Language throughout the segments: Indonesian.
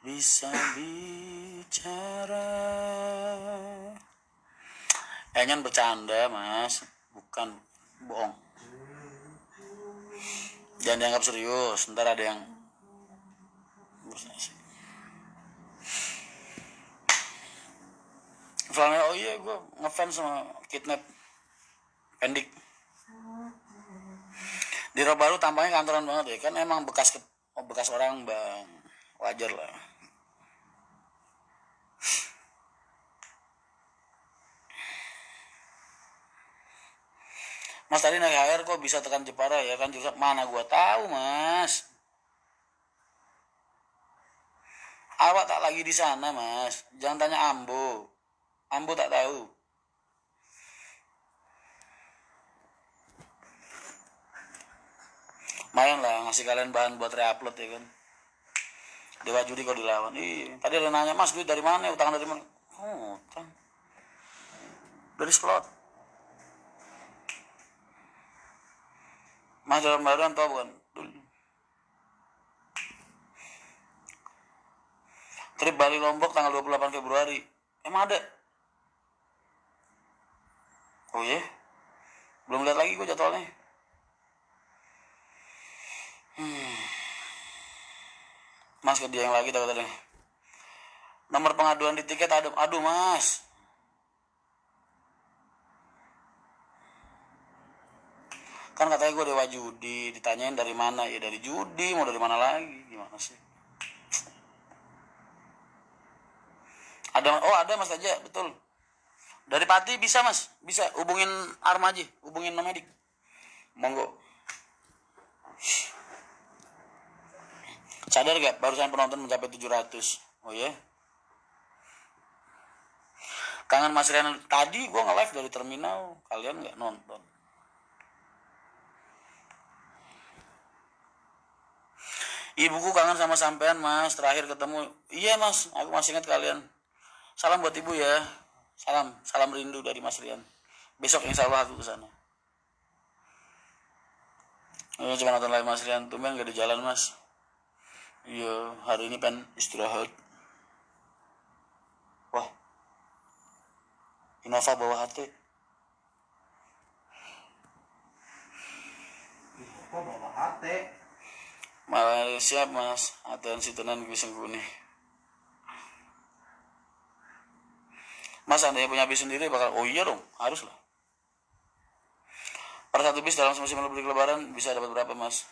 bisa bicara. Enyon bercanda mas, bukan bohong. Jangan dianggap serius, ntar ada yang Soalnya oh iya gue ngefans sama Kidnap Pendik. Di Rock Baru tampaknya kantoran banget ya, kan emang bekas orang bang, wajar lah. Mas tadi naik HR kok bisa tekan Jepara ya kan jurusan mana gua tahu mas. Awak tak lagi di sana mas, jangan tanya Ambo. Ambo tak tahu. Lumayan lah ngasih kalian bahan buat reupload ya kan. Dewa judi kok dilawan. Ih, tadi ada nanya mas duit dari mana? Utang dari mana? Oh, utang dari slot. Mas dalam badan tau bukan? Trip Bali Lombok tanggal 28 Februari. Emang ada? Oh iya? Belum lihat lagi gue jadwalnya. Mas ke dia yang lagi tadi. Nomor pengaduan di tiket ada. Aduh mas. Kan katanya gue dewa judi, ditanyain dari mana ya dari judi, mau dari mana lagi, gimana sih? Ada mas aja betul. Dari Pati bisa mas, bisa hubungin Arma aja, hubungin Nomedik. Monggo. Sadar gak barusan penonton mencapai 700. Oh ya. Kangen Mas Rian tadi gue nge-live dari terminal, kalian nggak nonton. Ibuku kangen sama sampean mas, terakhir ketemu. Iya mas, aku masih ingat kalian. Salam buat ibu ya. Salam rindu dari Mas Rian. Besok insya Allah aku kesana. Cuma nonton live Mas Rian, tumben gak di jalan mas. Iya, hari ini pengen istirahat. Wah, Innova bawa hati. Kok bawa hati? Malah siap mas, atensi tenan gue sengguni. Mas andai punya bis sendiri bakal, oh iya dong, harus lah. Per satu bis dalam musim mudik lebaran bisa dapat berapa mas?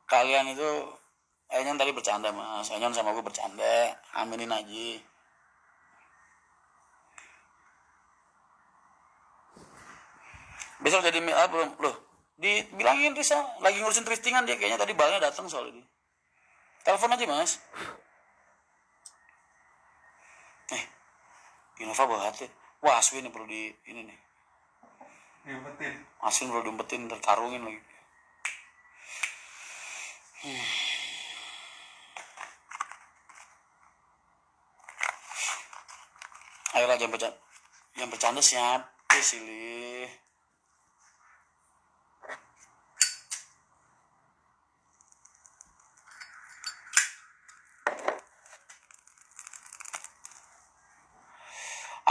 Kalian itu, Enyon tadi bercanda mas, Enyon sama gue bercanda, aminin aja. Besok jadi belum loh, dibilangin Risa lagi ngurusin thriftingan dia kayaknya tadi balnya datang soalnya dia. Telepon aja mas. Innova bawa hati. Wah Aswin perlu di ini nih. Diumpetin. Aswin perlu diumpetin terkarungin lagi. Ayolah jangan bercanda siapa sih li.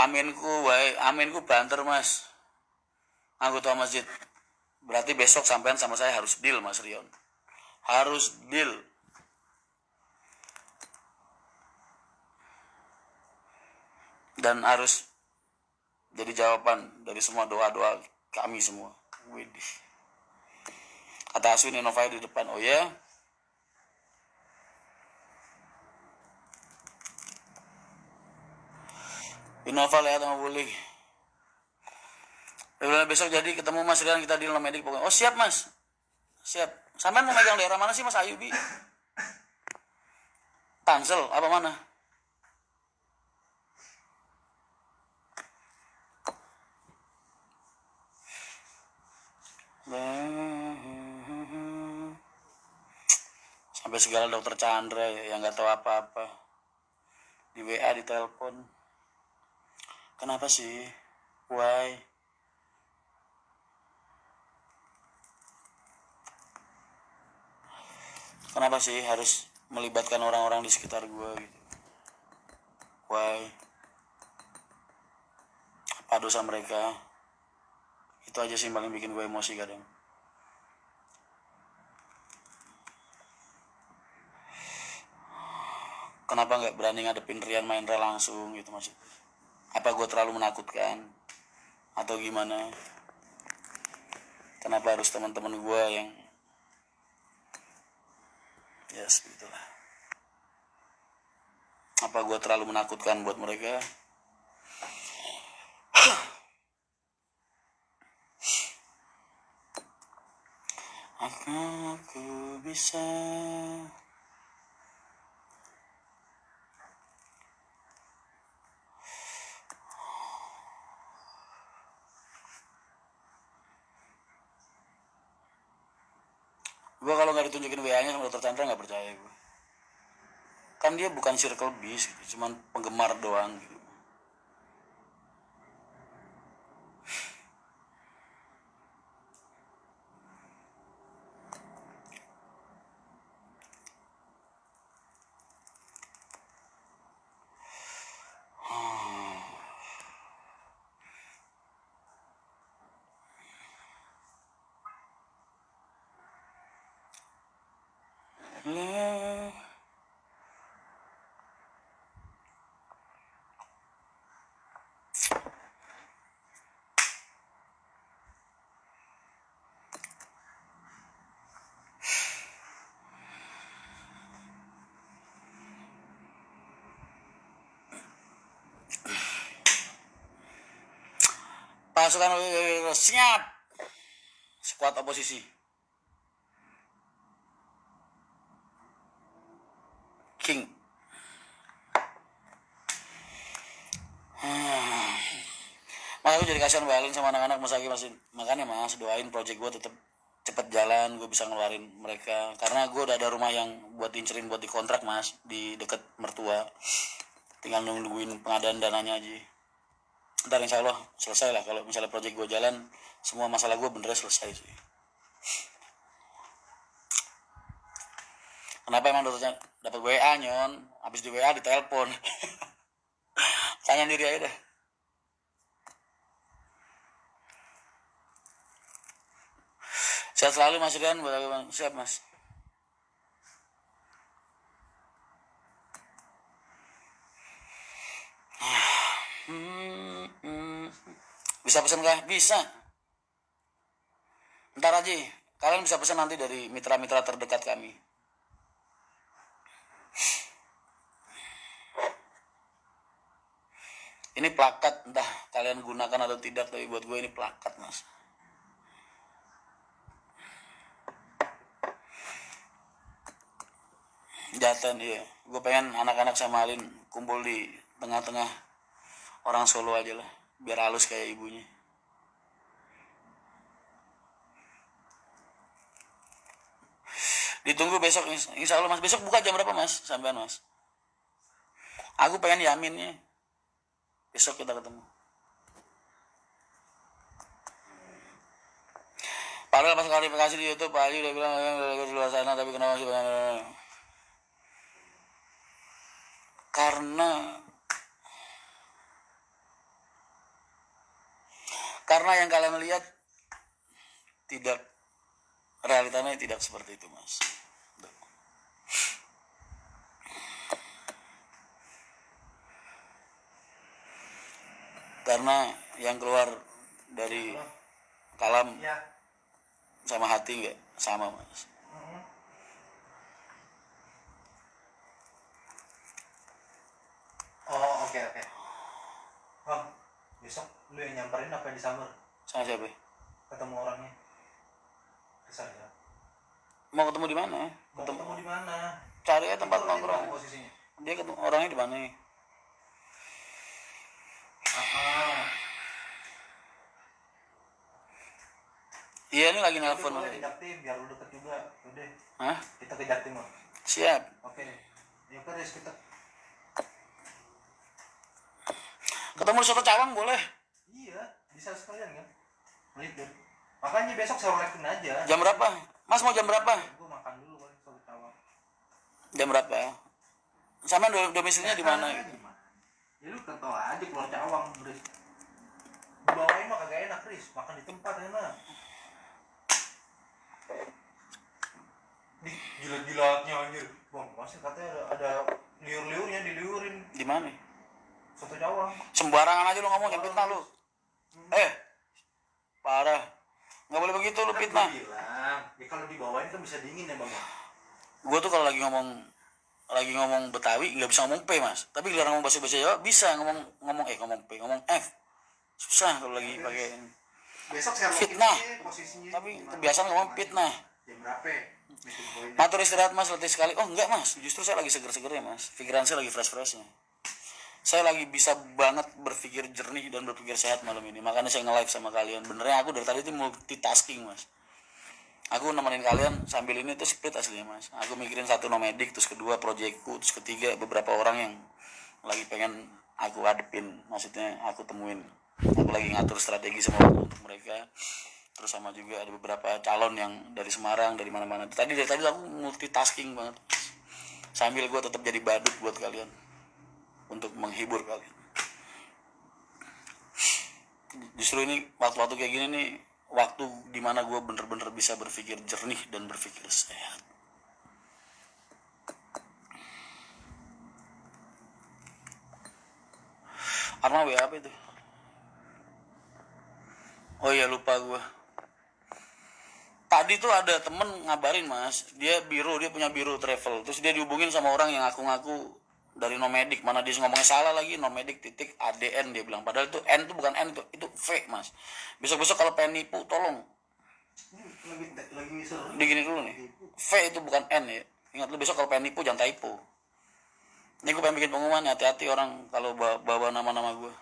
Aminku banter mas. Anggota masjid. Berarti besok sampean sama saya harus deal mas Rion. Harus deal. Dan harus jadi jawaban dari semua doa-doa kami semua. Widih. Kata Aswin Innova di depan. Oh ya. Innova lihat sama boleh. Besok jadi ketemu Mas Rian kita deal Nomedik pokoknya. Oh siap mas. Siap. Sampean mau megang daerah mana sih Mas Ayubi? Tangsel apa mana? Sampai segala dokter Chandra ya, yang nggak tahu apa-apa. Di WA, di telepon. Kenapa sih? Why? Kenapa sih harus melibatkan orang-orang di sekitar gue gitu? Why? Apa dosa mereka? Itu aja sih yang paling bikin gue emosi kadang. Kenapa nggak berani ngadepin Rian Mahendra langsung gitu maksud? Apa gue terlalu menakutkan? Atau gimana? Kenapa harus teman-teman gue yang yes begitulah. Apa gue terlalu menakutkan buat mereka? Aku bisa. Gue kalau nggak ditunjukin WA-nya sama dokter Chandra nggak percaya gue. Kan dia bukan circle bis gitu, cuman penggemar doang gitu. Lah. Pasukan siap. Skuad oposisi. King. Makanya gue jadi kasihan Balin sama anak-anak Mas Aki masih. Makanya Mas doain project gue tetap cepet jalan, gue bisa ngeluarin mereka. Karena gue udah ada rumah yang buat incerin buat dikontrak Mas di deket mertua. Tinggal nungguin pengadaan dananya aja. Ntar insya Allah selesai lah kalau misalnya project gue jalan, semua masalah gue bener selesai sih. Kenapa emang dokternya dapat WA nyon, habis di WA ditelepon. Tanya diri aja deh. Sehat selalu Mas Rian, siap Mas. Bisa pesan kah? Bisa. Ntar aja, kalian bisa pesan nanti dari mitra-mitra terdekat kami. Ini plakat, entah kalian gunakan atau tidak, tapi buat gue ini plakat Mas. Jatan iya, gue pengen anak-anak sama Alin kumpul di tengah-tengah orang Solo aja lah, biar halus kayak ibunya. Ditunggu besok, insya Allah Mas. Besok buka jam berapa Mas? Sampean Mas. Aku pengen yaminnya. Besok kita ketemu. Padahal pas klarifikasi di YouTube Pak Haji udah bilang di luar sana, tapi kenapa sih karena yang kalian lihat tidak, realitanya tidak seperti itu Mas. Karena yang keluar dari kalam Ya. sama hati nggak sama Mas. Oh, oke. Bang, besok lu yang nyamperin apa yang disamber? Sama siapa? Ketemu orangnya. Kesal ya. Mau ketemu di mana? Mau ketemu di mana? Cari aja tempat Itu orangnya di nongkrong. mana posisinya? Dia ketemu orangnya di mana? Iya ini lagi nelpon. Boleh kejar tim biar lu deket juga. Udah. Hah? Kita kejar tim, Bang. Siap. Oke. Ya udah kita. Ketemu di soto Cawang boleh. Iya, bisa sekalian kan? Libur. Makanya besok sore aja. Jam berapa? Mas mau jam berapa? Gue makan dulu kan soto Cawang. Jam berapa? Sama domisilinya di mana? Di mana? Ya lu kan tau aja keluar Cawang, Riz. Dibawain mah kagak enak, Riz. Makan di tempat enak. Di jilat-jilatnya anjir. Bang, masih katanya ada liur-liurnya, diliurin. Di mana? Soto Cawang. Sembarangan aja lu ngomong, jangan fitnah lu. Parah. Nggak boleh begitu lu Kan fitnah. gua bilang, ya kalau dibawain kan bisa dingin ya, Bang. Gue tuh kalau lagi ngomong Betawi nggak bisa ngomong P mas, tapi giliran ngomong bahasa Jawa bisa ngomong P, ngomong F susah kalau lagi pakai Besok saya fitnah. posisinya. Tapi kebiasaan ngomong fitnah. Jam berapa? Matur istirahat mas, letih sekali. Oh enggak mas, justru saya lagi seger-segernya mas, pikiran saya lagi fresh-freshnya. Saya lagi bisa banget berpikir jernih dan berpikir sehat malam ini, makanya saya nge-live sama kalian. Benernya aku dari tadi itu multitasking mas. Aku nemenin kalian sambil ini tuh split aslinya mas. Aku mikirin satu nomadik, terus kedua proyekku, terus ketiga beberapa orang yang lagi pengen aku hadepin, maksudnya aku temuin. Aku lagi ngatur strategi semua untuk mereka. Terus sama juga ada beberapa calon yang dari Semarang, dari mana-mana. Dari tadi aku multitasking banget. Sambil gue tetap jadi badut buat kalian, untuk menghibur kalian. Justru ini waktu-waktu kayak gini nih, waktu dimana gue bener-bener bisa berpikir jernih dan berpikir sehat. Arma WA apa itu? Oh iya lupa gue. Tadi tuh ada temen ngabarin mas, dia punya biro travel. Terus dia dihubungin sama orang yang ngaku-ngaku dari Nomadik, mana dia ngomongnya salah lagi, Nomadik titik ADN dia bilang. Padahal itu N itu bukan N, itu V mas. Besok-besok kalau pengen nipu tolong lagi seru. digini dulu nih, V itu bukan N ya. Ingat lu besok kalau pengen nipu jangan typo. Ini gue pengen bikin pengumuman, hati-hati orang kalau bawa nama-nama gue.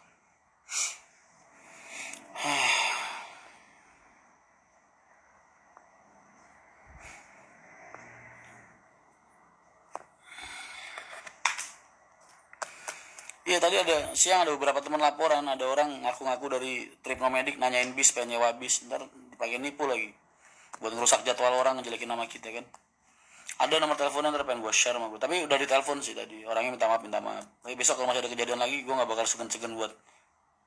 Iya tadi siang ada beberapa teman laporan, ada orang ngaku-ngaku dari trip Nomadik nanyain bis, pengen nyewa bis, ntar dipakai nipu lagi buat ngerusak jadwal orang, ngejelekin nama kita kan. Ada nomor teleponnya, ntar pengen gue share sama gue, tapi udah ditelepon sih tadi, orangnya minta maaf. Tapi besok kalau masih ada kejadian lagi, gue nggak bakal segan-segan buat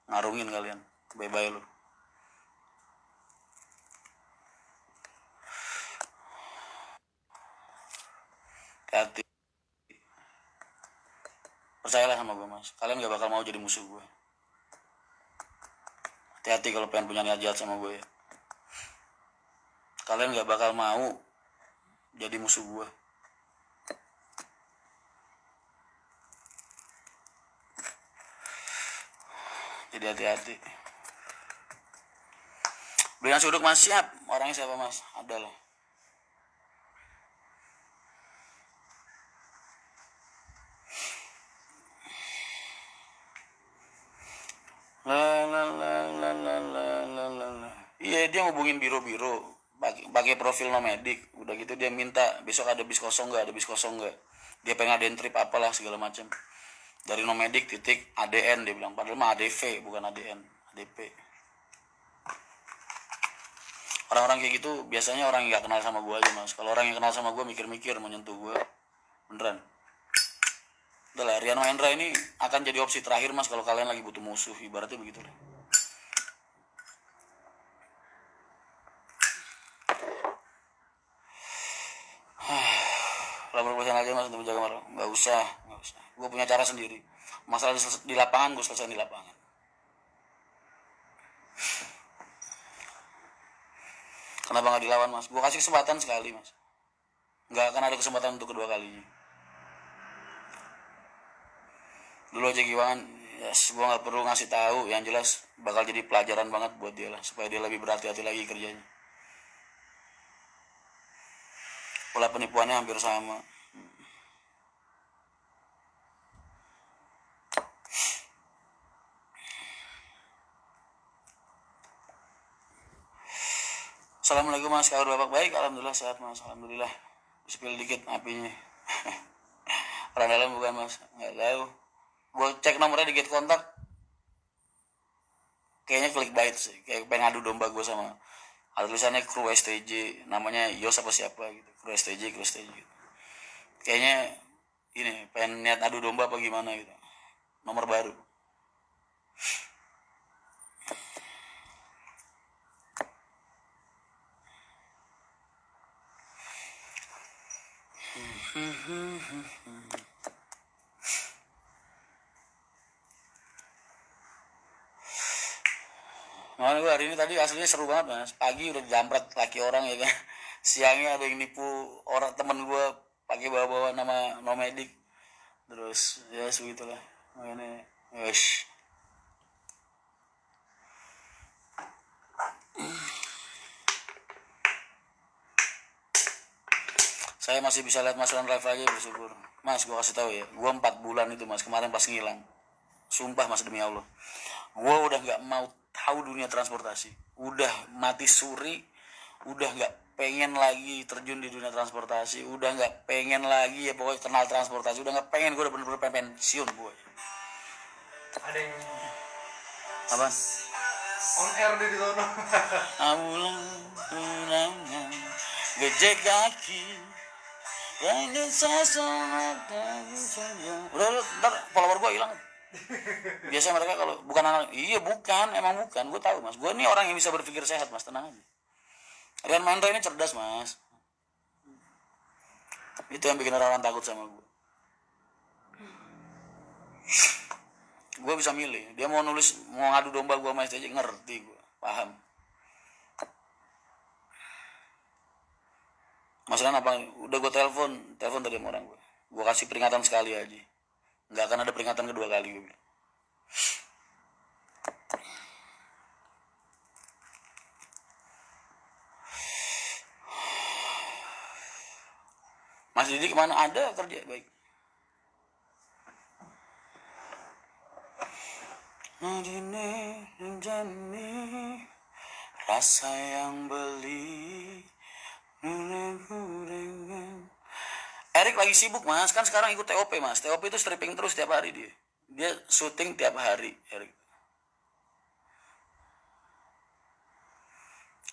ngarungin kalian. Bye-bye lu. Hati. Percayalah sama gue mas, kalian gak bakal mau jadi musuh gue. Hati-hati kalau pengen punya niat jahat sama gue ya. Kalian gak bakal mau jadi musuh gue. Jadi hati-hati. Beli nasi uduk mas, siap. Orangnya siapa mas? Ada lah. Iya dia ngubungin biro-biro pakai profil Nomadik. Udah gitu dia minta besok ada bis kosong nggak, dia pengen ngadain trip apalah segala macam dari Nomadik titik ADN dia bilang, padahal mah ADV bukan ADN, ADP. Orang-orang kayak gitu biasanya orang yang nggak kenal sama gue aja mas. Kalau orang yang kenal sama gue mikir-mikir menyentuh gue beneran. Udah lah, Riano Hendra ini akan jadi opsi terakhir mas kalau kalian lagi butuh musuh, ibaratnya begitu deh. Lapor polisi aja mas untuk menjaga marah. Nggak usah. Gue punya cara sendiri. Masalah di lapangan gue selesai di lapangan. Kenapa nggak dilawan mas? Gue kasih kesempatan sekali mas. Nggak akan ada kesempatan untuk kedua kalinya. Dulu aja Giwangan, yes, gue nggak perlu ngasih tahu, yang jelas bakal jadi pelajaran banget buat dia lah, supaya dia lebih berhati-hati lagi kerjanya. Pola penipuannya hampir sama. Assalamualaikum mas, kabar bapak baik? Alhamdulillah sehat mas, alhamdulillah. Spill dikit apinya. Orang dalam bukan mas, nggak tahu. Gue cek nomornya di get kontak, kayaknya clickbait sih, kayak pengen ngadu domba gue sama, ada tulisannya kru STJ, namanya Yos apa siapa gitu, kru STJ gitu. kayaknya ini pengen niat adu domba apa gimana gitu, nomor baru. Makanya gue hari ini tadi aslinya seru banget mas, pagi udah jambret laki orang ya kan, siangnya ada yang nipu orang temen gue pakai bawa-bawa nama nomedik, terus ya segitulah makanya wes. Saya masih bisa lihat Mas Ran live lagi, bersyukur mas. Gue kasih tahu ya, gue 4 bulan itu mas kemarin pas ngilang, sumpah mas demi Allah, gue udah nggak mau tahu dunia transportasi, udah mati suri, udah nggak pengen lagi terjun di dunia transportasi, udah nggak pengen lagi ya pokoknya kenal transportasi, udah nggak pengen, gue udah bener-bener pensiun gue. Ada yang Apa? on air deh di sono. Amulang tunangan gejek kaki yang sesama saja. Udah ntar follower gue hilang. Biasanya mereka kalau bukan anak, iya bukan, emang bukan, gue tahu mas, gue ini orang yang bisa berpikir sehat mas, tenang aja. Rian Mandra ini cerdas mas, itu yang bikin orang takut sama gue. Gue bisa milih, dia mau nulis mau ngadu domba gue sama STJ, ngerti gue, paham. Masalah apa? Udah gue telepon tadi sama orang gue kasih peringatan sekali aja, nggak akan ada peringatan kedua kali gue bilang. Mas Didi kemana? Ada kerja baik. Nadine jani rasa yang beli. Erik lagi sibuk mas, kan sekarang ikut TOP mas. TOP itu stripping terus tiap hari dia. Dia syuting tiap hari Erik.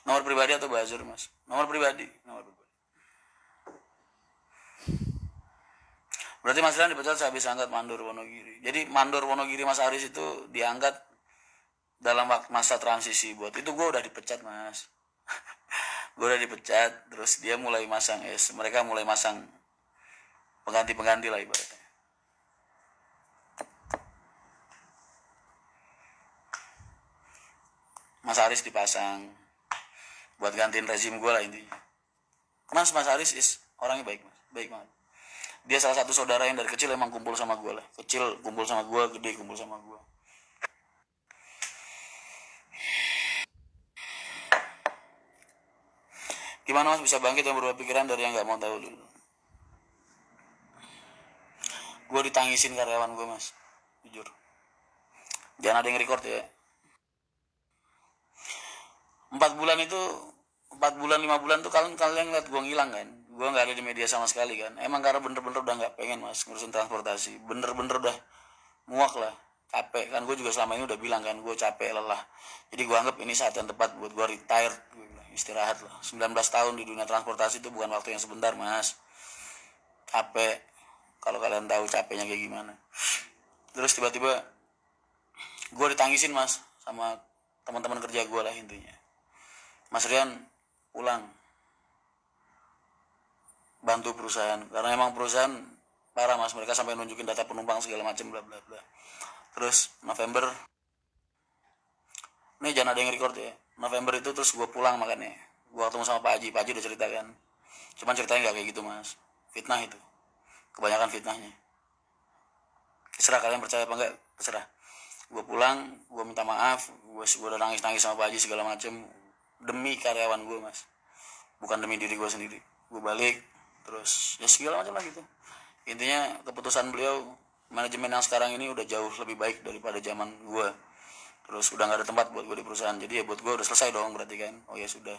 Nomor pribadi atau buzzer mas? Nomor pribadi. Berarti Mas Rian dipecat sehabis angkat Mandor Wonogiri. Jadi Mandor Wonogiri Mas Aris itu diangkat dalam masa transisi buat itu gue udah dipecat mas. Gue udah dipecat, terus dia mulai masang mereka mulai masang pengganti lah ibaratnya. Mas Aris dipasang buat gantiin rezim gue lah intinya. Mas Aris orangnya baik mas, baik banget. Dia salah satu saudara yang dari kecil emang kumpul sama gue lah. Kecil kumpul sama gue, gede kumpul sama gue. Gimana mas bisa bangkit dan berubah pikiran dari yang gak mau tahu dulu? Gue ditangisin karyawan gue mas, jujur. Jangan ada yang record ya. 4 bulan itu 5 bulan tuh kalian lihat gue ngilang kan, gue nggak ada di media sama sekali kan, emang karena bener-bener udah nggak pengen mas ngurusin transportasi, bener-bener udah muak lah, capek kan. Gue juga selama ini udah bilang kan, gue capek lelah, jadi gue anggap ini saat yang tepat buat gue retire, gue bilang, istirahat lah. 19 tahun di dunia transportasi itu bukan waktu yang sebentar mas, capek. Kalau kalian tahu capeknya kayak gimana. Terus tiba-tiba gue ditangisin mas sama teman-teman kerja gue lah intinya. Mas Rian pulang bantu perusahaan, karena emang perusahaan parah mas, mereka sampai nunjukin data penumpang segala macam bla bla bla. Terus November, nih jangan ada yang record ya, November itu terus gue pulang, makanya gue ketemu sama Pak Haji udah ceritakan, cuman ceritanya nggak kayak gitu mas, fitnah itu, kebanyakan fitnahnya. Terserah kalian percaya apa enggak, terserah. Gue pulang, gue minta maaf, gue udah nangis sama Pak Haji segala macem, demi karyawan gue mas, bukan demi diri gue sendiri. Gue balik, terus ya segala macam lah gitu. Intinya keputusan beliau, manajemen yang sekarang ini udah jauh lebih baik daripada zaman gue. Terus udah nggak ada tempat buat gue di perusahaan, jadi ya buat gue udah selesai dong berarti kan. Oh ya sudah.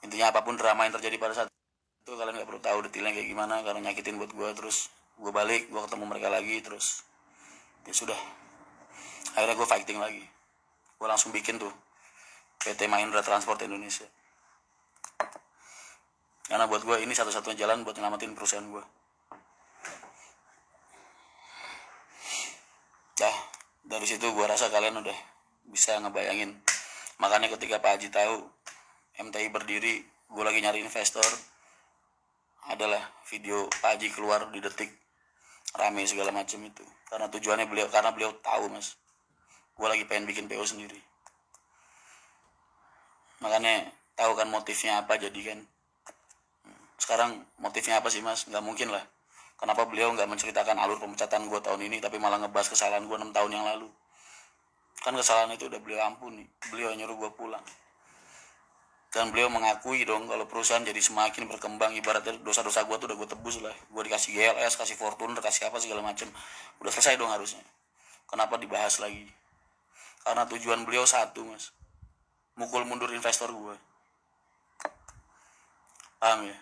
Intinya apapun drama yang terjadi pada saat itu kalian nggak perlu tahu detailnya kayak gimana, karena nyakitin buat gue. Terus gue balik, gue ketemu mereka lagi, terus ya sudah. Akhirnya gue fighting lagi, gue langsung bikin tuh PT Mahindra Transport Indonesia. Karena buat gue ini satu-satunya jalan buat nyelamatin perusahaan gue. Dah, dari situ gue rasa kalian udah bisa ngebayangin. Makanya ketika Pak Haji tahu MTI berdiri, gue lagi nyari investor, adalah video Pak Haji keluar di Detik, rame segala macam itu. Karena tujuannya karena beliau tahu mas, gue lagi pengen bikin PO sendiri. Makanya tahu kan motifnya apa jadi kan. Sekarang motifnya apa sih mas? Nggak mungkin lah. Kenapa beliau nggak menceritakan alur pemecatan gue tahun ini, tapi malah ngebahas kesalahan gue 6 tahun yang lalu? Kan kesalahan itu udah beliau ampuni. Beliau nyuruh gue pulang. Dan beliau mengakui dong kalau perusahaan jadi semakin berkembang, ibaratnya dosa-dosa gue tuh udah gue tebus lah. Gue dikasih GLS, kasih Fortuner, kasih apa segala macem. Udah selesai dong harusnya. Kenapa dibahas lagi? Karena tujuan beliau satu mas, mukul mundur investor gue. Paham ya?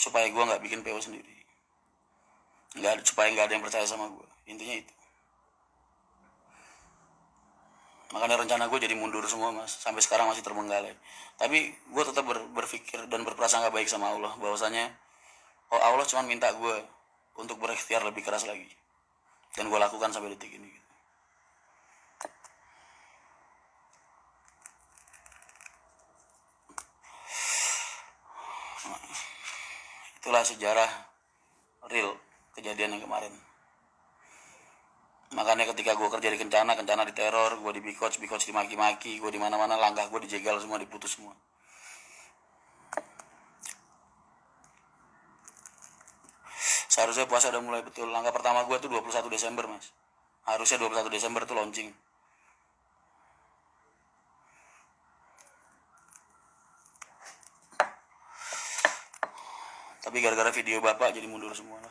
Supaya gue nggak bikin PO sendiri, supaya nggak ada yang percaya sama gue, intinya itu. Makanya rencana gue jadi mundur semua mas, sampai sekarang masih terbengkalai. Tapi gue tetap berpikir dan berprasangka baik sama Allah, bahwasanya Allah cuma minta gue untuk berikhtiar lebih keras lagi, dan gue lakukan sampai detik ini. Itulah sejarah real kejadian yang kemarin. Makanya ketika gue kerja di Kencana diteror, gue di Bikoc dimaki-maki, gue di mana-mana, langkah gue dijegal semua, diputus semua. Seharusnya puasa udah mulai betul. Langkah pertama gue tuh 21 Desember mas. Harusnya 21 Desember tuh launching. Tapi gara-gara video bapak jadi mundur semua lah.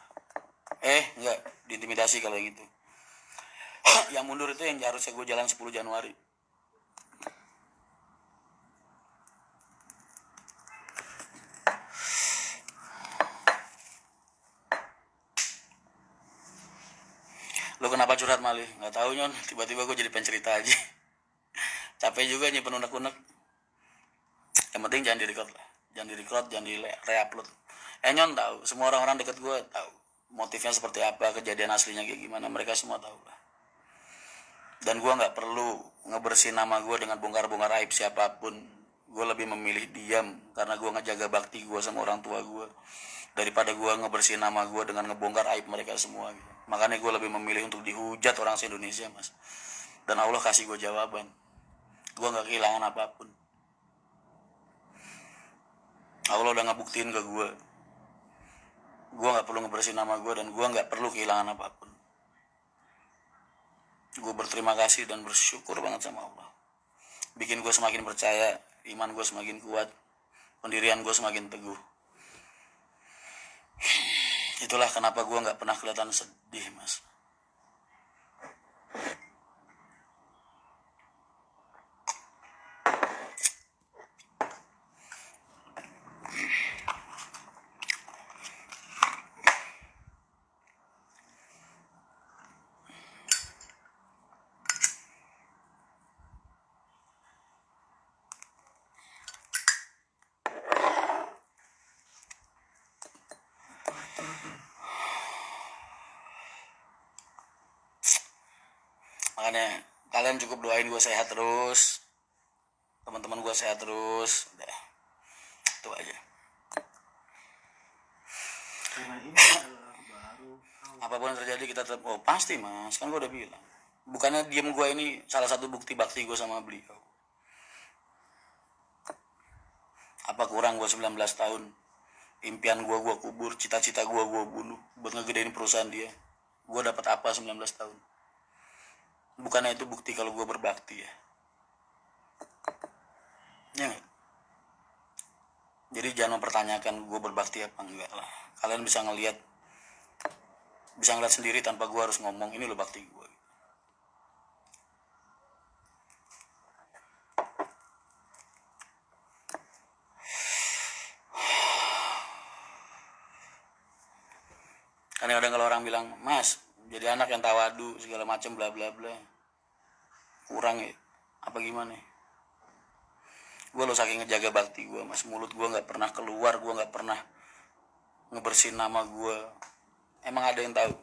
Enggak, diintimidasi kalau gitu. Yang mundur itu yang harusnya gue jalan 10 Januari. Lo kenapa curhat malih? Nggak tahu nyon, tiba-tiba gue jadi pencerita aja. Capek juga nyimpen unek-unek. Yang penting jangan di-record lah. Jangan di-record, jangan di-re-upload. Nyon tahu, semua orang-orang deket gue tahu motifnya seperti apa, kejadian aslinya kayak gimana, mereka semua tahu lah. Dan gue nggak perlu ngebersihin nama gue dengan bongkar-bongkar aib siapapun. Gue lebih memilih diam karena gue ngejaga bakti gue sama orang tua gue, daripada gue ngebersihin nama gue dengan ngebongkar aib mereka semua gitu. Makanya gue lebih memilih untuk dihujat orang se-Indonesia mas. Dan Allah kasih gue jawaban. Gue nggak kehilangan apapun. Allah udah ngebuktiin ke gue nggak perlu ngebersihin nama gue, dan gue nggak perlu kehilangan apapun. Gue berterima kasih dan bersyukur banget sama Allah. Bikin gue semakin percaya, iman gue semakin kuat, pendirian gue semakin teguh. Itulah kenapa gue nggak pernah kelihatan sedih mas. Makanya kalian cukup doain gue sehat terus, teman-teman gue sehat terus, udah itu aja. Apapun yang terjadi kita tetap, pasti mas, kan gue udah bilang. Bukannya diem gue ini salah satu bukti bakti gue sama beliau. Apa kurang gue 19 tahun, impian gue kubur, cita-cita gue bunuh buat ngegedein perusahaan dia. Gue dapat apa 19 tahun? Bukannya itu bukti kalau gue berbakti ya? Ya gak? Jadi jangan mempertanyakan gue berbakti apa enggak lah. Kalian bisa ngelihat sendiri tanpa gue harus ngomong, ini lo bakti gue. Kadang-kadang kalau orang bilang, mas, jadi anak yang tawadu segala macam bla bla bla. kurang ya apa gimana ya? Gue lo saking ngejaga bakti gue mas, mulut gue nggak pernah keluar, gue nggak pernah ngebersihin nama gue. Emang ada yang tahu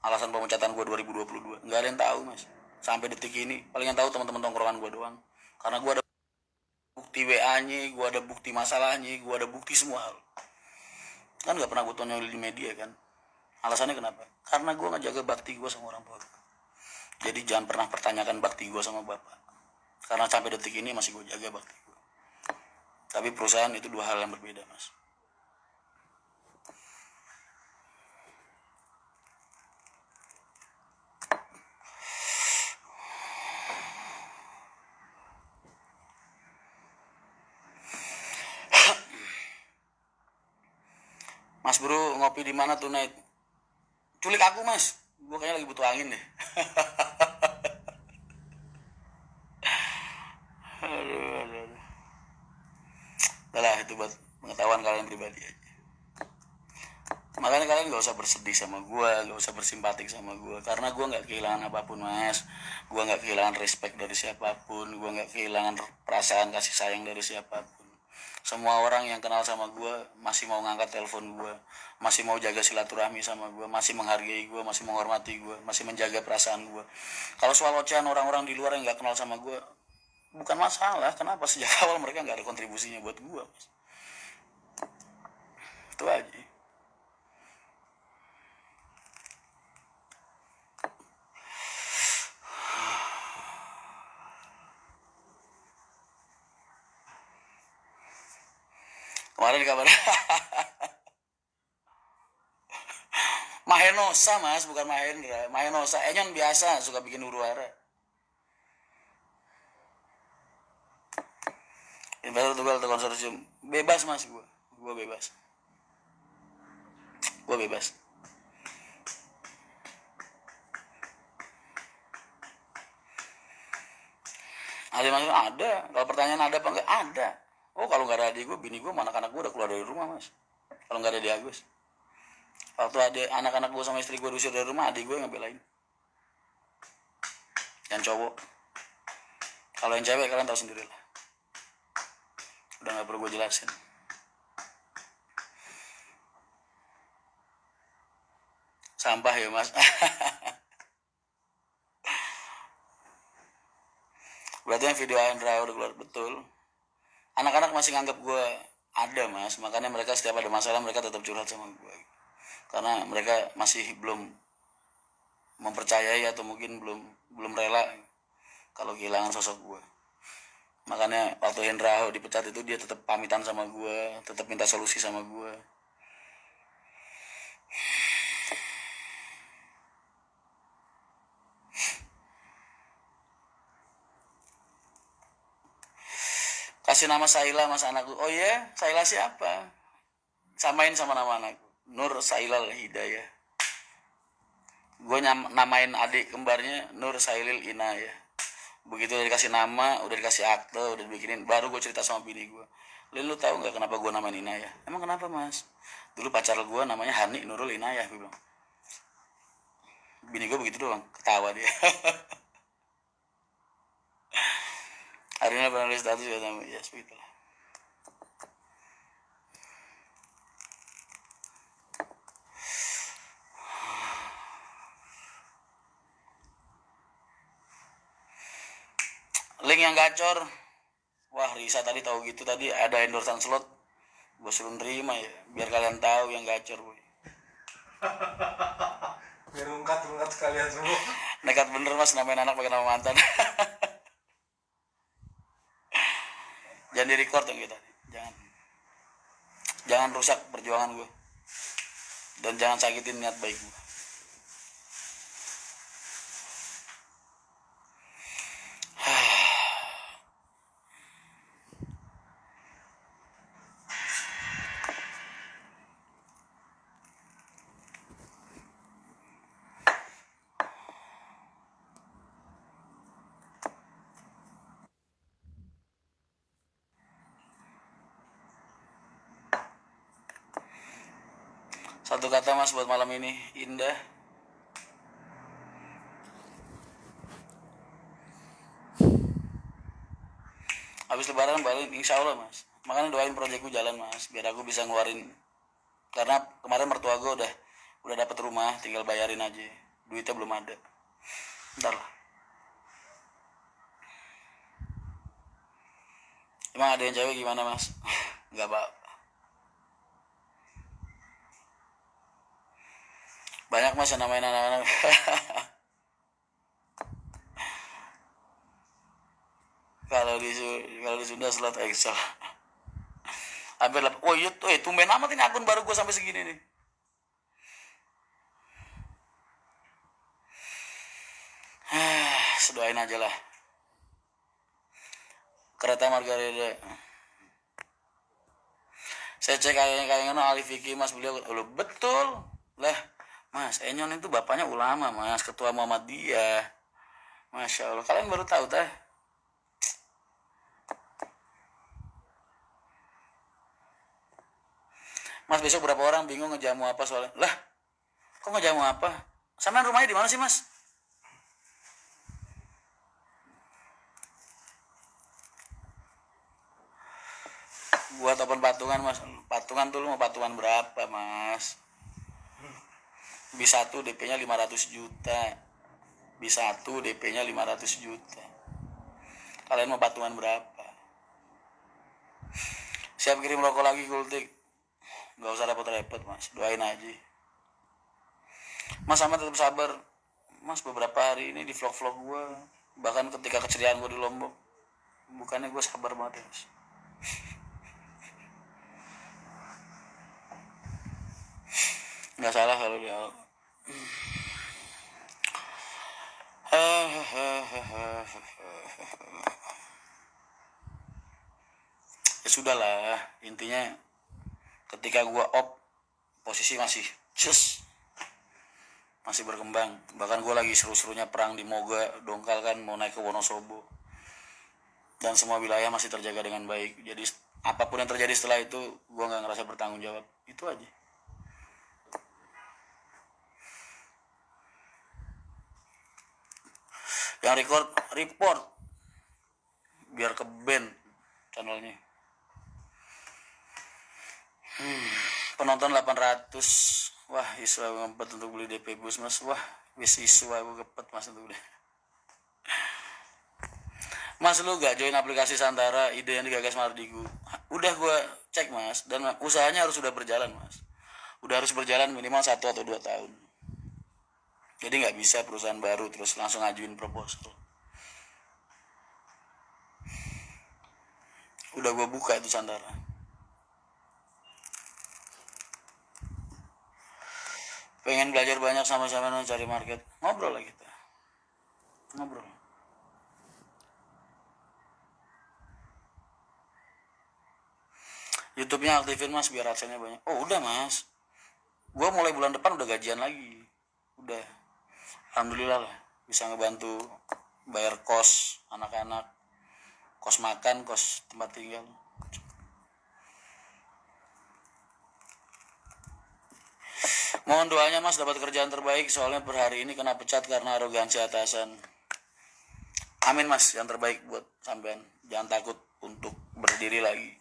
alasan pemecatan gue 2022? Nggak ada yang tahu mas, sampai detik ini paling yang tahu teman-teman tongkrongan gue doang. Karena gue ada bukti WA-nya, gue ada bukti masalahnya, gue ada bukti semua hal. Kan nggak pernah gue tonjolin di media kan. Alasannya kenapa? Karena gue ngejaga bakti gue sama orang tua gue. Jadi jangan pernah pertanyakan bakti gue sama bapak, karena sampai detik ini masih gue jaga bakti gue. Tapi perusahaan itu dua hal yang berbeda mas. Mas bro ngopi di mana tuh night? Culik aku mas, gue kayaknya lagi butuh angin deh. Aduh. Udah lah, itu buat pengetahuan kalian pribadi aja. Makanya kalian gak usah bersedih sama gue, gak usah bersimpatik sama gue, karena gue gak kehilangan apapun mas. Gue gak kehilangan respect dari siapapun, gue gak kehilangan perasaan kasih sayang dari siapapun. Semua orang yang kenal sama gue masih mau ngangkat telepon gue, masih mau jaga silaturahmi sama gue, masih menghargai gue, masih menghormati gue, masih menjaga perasaan gue. Kalau soal ocehan orang-orang di luar yang gak kenal sama gue, bukan masalah. Kenapa sejak awal mereka gak ada kontribusinya buat gue mas? Itu aja. Kemarin kabar Mahenosa mas, bukan Mahendra. Mahenosa, Enyon biasa suka bikin huru-hara. Ini baru tugal ke konsorsium. Bebas mas gue bebas. Gue bebas. Ada mas? Ada. Kalau pertanyaan ada apa enggak? Ada. Oh kalau nggak ada adik gue, bini gue, anak-anak gue udah keluar dari rumah mas. Kalau nggak ada di Agus. Waktu ada anak-anak gue sama istri gue diusir dari rumah, adik gue yang ngebelain. Yang cowok. Kalau yang cewek kalian tahu sendiri lah. Udah nggak perlu gue jelasin. Sampah ya mas. Berarti yang video Andra udah keluar betul. Anak-anak masih nganggap gue ada mas, makanya mereka setiap ada masalah mereka tetap curhat sama gue. Karena mereka masih belum mempercayai atau mungkin belum rela kalau kehilangan sosok gue. Makanya waktu Hendra dipecat itu dia tetap pamitan sama gue, tetap minta solusi sama gue. Kasih nama Saila mas anakku. Oh iya, Saila siapa? Samain sama nama anakku, Nur Sailal Hidayah. Gue namain adik kembarnya Nur Sailil Inayah. Begitu udah dikasih nama, udah dikasih akte, udah bikinin, baru gue cerita sama bini gue. Lu tahu nggak kenapa gue namain Inayah? Emang kenapa mas? Dulu pacar gue namanya Hani Nurul Inayah, gue bilang. Bini gue begitu doang, ketawa dia. Hari ini pernah nulis status ya sama, ya begitulah. Link yang gacor. Wah Risa tadi tahu gitu, tadi ada endorsean slot, gue suruh nerima ya, biar kalian tahu yang gacor boy. Biar ungkat sekalian semua. Nekat bener mas namain anak pakai nama mantan. Jangan di record yang kita, jangan rusak perjuangan gue, dan jangan sakitin niat baik gue. Satu kata mas buat malam ini, indah. habis lebaran balik insya Allah mas. Makanya doain proyekku jalan mas, biar aku bisa ngeluarin, karena kemarin mertua gue udah dapet rumah, tinggal bayarin aja, duitnya belum ada. Ntar lah. Emang ada yang cewek gimana mas? Nggak apa. Banyak mas yang namain anak-anak. kalau di Sunda slot Excel. Hampir lah. Oh iya tuh, tumben amat ini akun baru gue sampai segini nih. Sedoain aja lah. Kereta Margarida. Saya cek kayaknya Ali Fikri mas, beliau betul lah mas. Enyon itu bapaknya ulama mas, ketua Muhammadiyah. Masya Allah, kalian baru tahu teh. Mas besok berapa orang bingung ngejamu apa soalnya? Lah, kok ngejamu apa? Sampean rumahnya di mana sih mas? Buat open patungan mas. Patungan tuh lu mau patungan berapa mas? B1 DP-nya 500 juta. B1 DP-nya 500 juta. Kalian mau patungan berapa? Siap kirim rokok lagi Gultik. Gak usah repot-repot mas, doain aja. Mas sama tetap sabar. Mas beberapa hari ini di vlog-vlog gue, bahkan ketika keceriaan gue di Lombok, bukannya gue sabar banget ya mas. Nggak salah kalau dia. Ya sudah lah, intinya ketika gue posisi masih masih berkembang. Bahkan gue lagi seru-serunya perang di Moga Dongkal kan, mau naik ke Wonosobo, dan semua wilayah masih terjaga dengan baik. Jadi apapun yang terjadi setelah itu, gue nggak ngerasa bertanggung jawab. Itu aja. Yang report biar ke band channelnya. Penonton 800. Wah, isu aku ngempet untuk beli DP bus mas. Wah, wis isu aku ngempet mas untuk udah. Mas lu gak join aplikasi Santara, ide yang digagas Mardigu? Udah gue cek mas, dan usahanya harus sudah berjalan mas. Udah harus berjalan minimal 1 atau 2 tahun. Jadi nggak bisa perusahaan baru terus langsung ngajuin proposal. Udah gue buka itu Santara. Pengen belajar banyak sama-sama cari market. Ngobrol lah kita. Ngobrol. YouTube-nya aktifin mas biar adsense-nya banyak. Oh udah mas. Gue mulai bulan depan udah gajian lagi. Udah. Alhamdulillah lah, bisa ngebantu bayar kos anak-anak, kos makan, kos tempat tinggal. Mohon doanya mas dapat kerjaan terbaik, soalnya per hari ini kena pecat karena arogansi atasan. Amin mas, yang terbaik buat sampean. Jangan takut untuk berdiri lagi.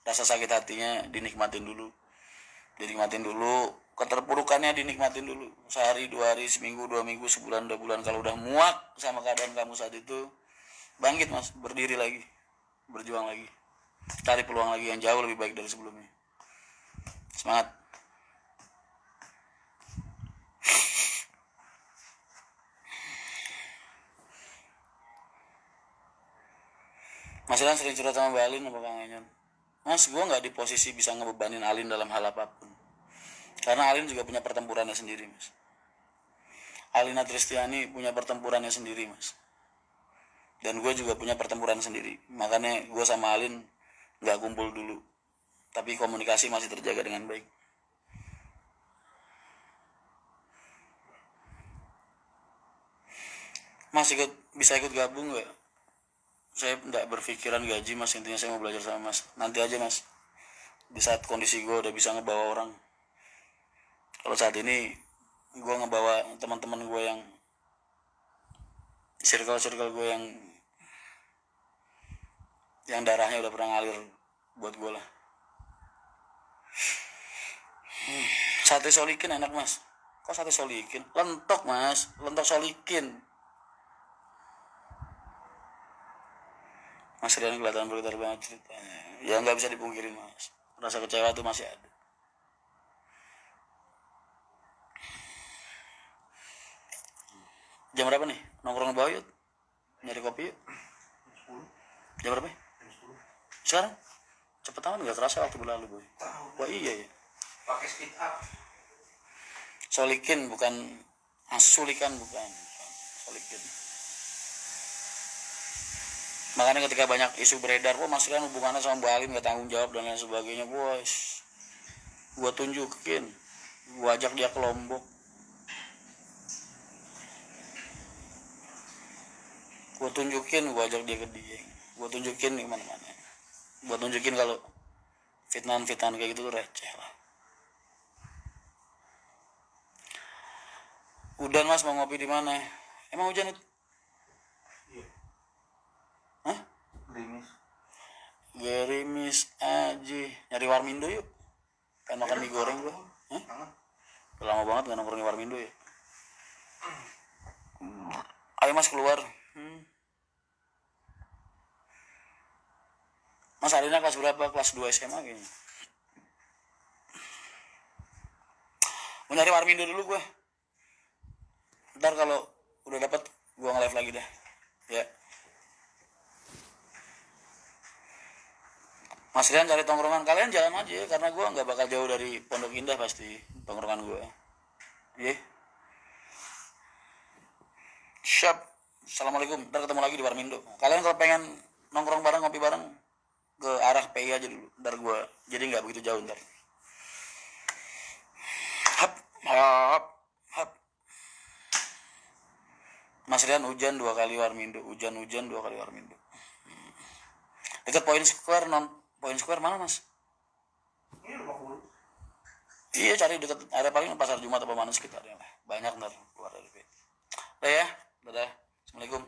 Rasa sakit hatinya dinikmatin dulu. Keterpurukannya dinikmatin dulu. Sehari, 2 hari, seminggu, 2 minggu, sebulan, 2 bulan. Kalau udah muak sama keadaan kamu saat itu, bangkit mas, berdiri lagi, berjuang lagi, cari peluang lagi yang jauh lebih baik dari sebelumnya. Semangat. Mas Ilan sering curhat sama Mbak Alin apa Kang Enyon? Mas, gue gak di posisi bisa ngebebanin Alin dalam hal apapun. Karena Alin juga punya pertempurannya sendiri mas. Alina Tristiani punya pertempurannya sendiri mas. Dan gue juga punya pertempuran sendiri. Makanya gue sama Alin gak kumpul dulu. Tapi komunikasi masih terjaga dengan baik. Mas bisa ikut gabung gak? Saya gak berpikiran gaji mas. Intinya saya mau belajar sama mas. Nanti aja mas. Di saat kondisi gue udah bisa ngebawa orang. Kalau saat ini gue ngebawa teman-teman gue yang circle gue yang yang darahnya udah pernah ngalir buat gue lah. Sate solikin enak mas. Kok sate solikin? Lentok mas, lentok solikin. Mas Rian kelihatan bergetar banget ceritanya. Ya nggak bisa dipungkiri mas, rasa kecewa tuh masih ada. Jam berapa nih? Nongkrong di bawah yuk, nyari kopi yuk. 10. Jam berapa? Jam 10. Sekarang? Cepet amat, nggak terasa waktu berlalu boy. Wah iya ya. Pakai speed up. Solikin bukan asulikan, bukan solikin. Makanya ketika banyak isu beredar, wah Mas Rian hubungannya sama Mbak Alin gak tanggung jawab dan lain sebagainya, bos. Gua tunjukin, gua ajak dia ke Lombok, gua tunjukin, gua ajak dia ke Dieng, gua tunjukin di mana-mana, gua tunjukin kalau fitnah-fitnah kayak gitu tuh receh lah. Udah mas, mau ngopi di mana? Emang hujan itu? Iya. Hah? Gerimis. Gerimis aja. Nyari Warmindo yuk. Pengen makan mie goreng gua. Hah? Hangat. Udah lama banget gak nongkrong di Warmindo ya. Ayo mas keluar. Mas Arina kelas berapa? Kelas 2 SMA kayaknya. Mau nyari Warmindo dulu gue. Ntar kalau udah dapet gue nge-live lagi deh. Ya. Mas Rian cari tongkrongan. Kalian jalan aja karena gue gak bakal jauh dari Pondok Indah pasti tongkrongan gue. Iya. Siap. Assalamualaikum. Ntar ketemu lagi di Warmindo. Kalian kalau pengen nongkrong bareng, ngopi bareng, ke arah PI aja dulu. Ntar gue jadi gak begitu jauh ntar. Hap. Hap. Hap. Mas Rian hujan 2 kali Warmindo. Hujan-hujan 2 kali Warmindo. Dekat Point Square, Point Square mana mas? Ini Lebak Bulus. Iya cari dekat area paling pasar Jumat apa mana sekitarnya lah. Banyak ntar keluar dari PI. Udah ya. Dadah. Assalamualaikum.